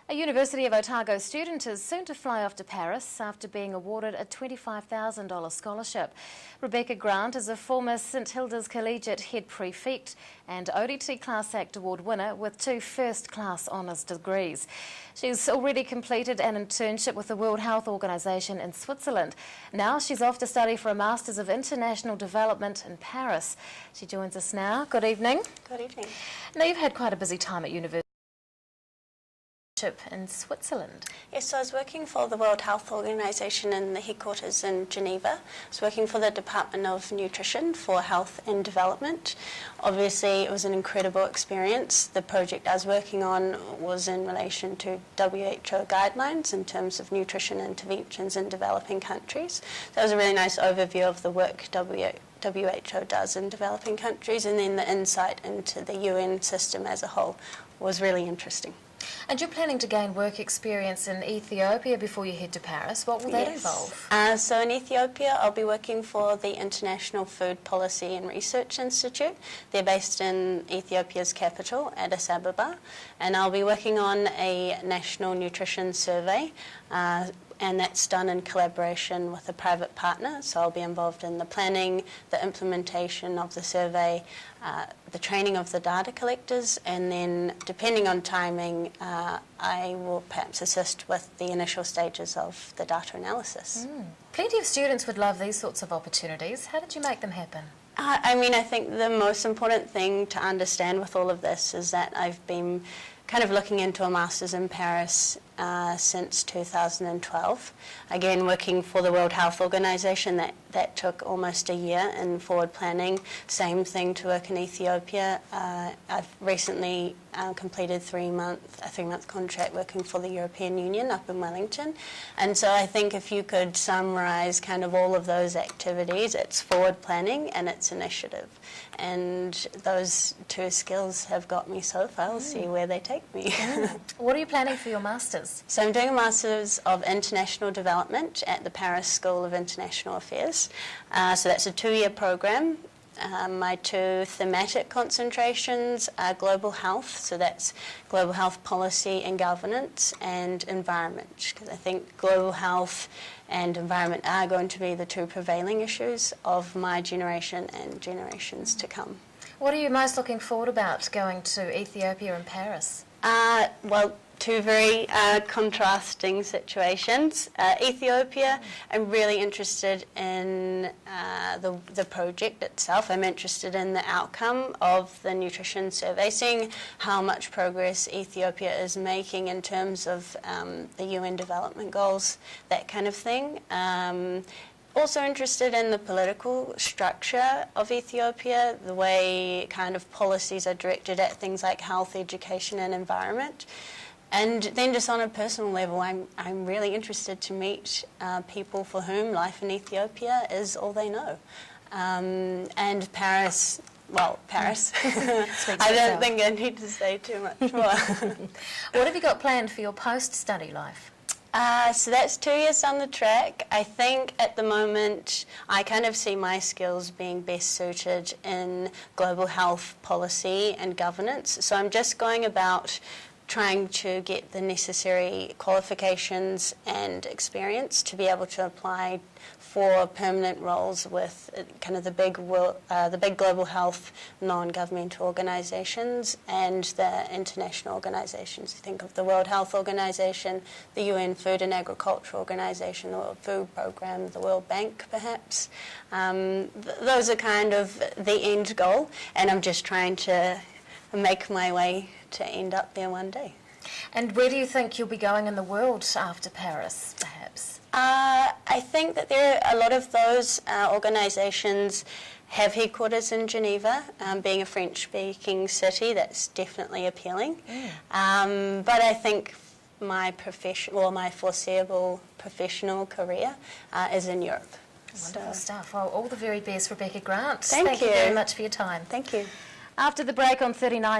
A University of Otago student is soon to fly off to Paris after being awarded a $25,000 scholarship. Rebecca Grant is a former St Hilda's Collegiate head prefect and ODT Class Act Award winner with 2 first-class honours degrees. She's already completed an internship with the World Health Organization in Switzerland. Now she's off to study for a Masters of International Development in Paris. She joins us now. Good evening. Good evening. Now, you've had quite a busy time at university in Switzerland. Yes, so I was working for the World Health Organization in the headquarters in Geneva. I was working for the Department of Nutrition for Health and Development. Obviously, it was an incredible experience. The project I was working on was in relation to WHO guidelines in terms of nutrition interventions in developing countries. So it was a really nice overview of the work WHO does in developing countries, and then the insight into the UN system as a whole was really interesting. And you're planning to gain work experience in Ethiopia before you head to Paris. What will that involve? So in Ethiopia, I'll be working for the International Food Policy and Research Institute. They're based in Ethiopia's capital, Addis Ababa, and I'll be working on a national nutrition survey. And that's done in collaboration with a private partner, so I'll be involved in the planning, the implementation of the survey, the training of the data collectors, and then, depending on timing, I will perhaps assist with the initial stages of the data analysis. Plenty of students would love these sorts of opportunities. How did you make them happen? I think the most important thing to understand with all of this is that I've been kind of looking into a Masters in Paris since 2012. Again, working for the World Health Organization, that took almost a year in forward planning. Same thing to work in Ethiopia. I've recently completed a three-month contract working for the European Union up in Wellington. And so I think if you could summarize kind of all of those activities, it's forward planning and it's initiative. And those 2 skills have got me so far. I'll see where they take me. What are you planning for your Masters? So I'm doing a Masters of International Development at the Paris School of International Affairs. So that's a 2-year program. My 2 thematic concentrations are global health, so that's global health policy and governance, and environment, because I think global health and environment are going to be the 2 prevailing issues of my generation and generations to come. What are you most looking forward about going to Ethiopia and Paris? Well, 2 very contrasting situations. Ethiopia, I'm really interested in the project itself. I'm interested in the outcome of the nutrition survey, seeing how much progress Ethiopia is making in terms of the UN development goals, that kind of thing. Also interested in the political structure of Ethiopia, the way kind of policies are directed at things like health, education and environment. And then just on a personal level, I'm really interested to meet people for whom life in Ethiopia is all they know. And Paris, well, Paris, I don't think I need to say too much more. What have you got planned for your post-study life? So that's 2 years down the track. I think at the moment I kind of see my skills being best suited in global health policy and governance. So I'm just going about trying to get the necessary qualifications and experience to be able to apply for permanent roles with kind of the big global health non-governmental organizations and the international organizations. You think of the World Health Organization, the UN Food and Agriculture Organization, the World Food Programme, the World Bank perhaps. Those are kind of the end goal, and I'm just trying to make my way to end up there one day. And where do you think you'll be going in the world after Paris, perhaps? I think that there are a lot of those organisations have headquarters in Geneva. Being a French-speaking city, that's definitely appealing. But I think my foreseeable professional career is in Europe. Wonderful stuff. Well, all the very best, Rebecca Grant. Thank you very much for your time. Thank you. After the break on 39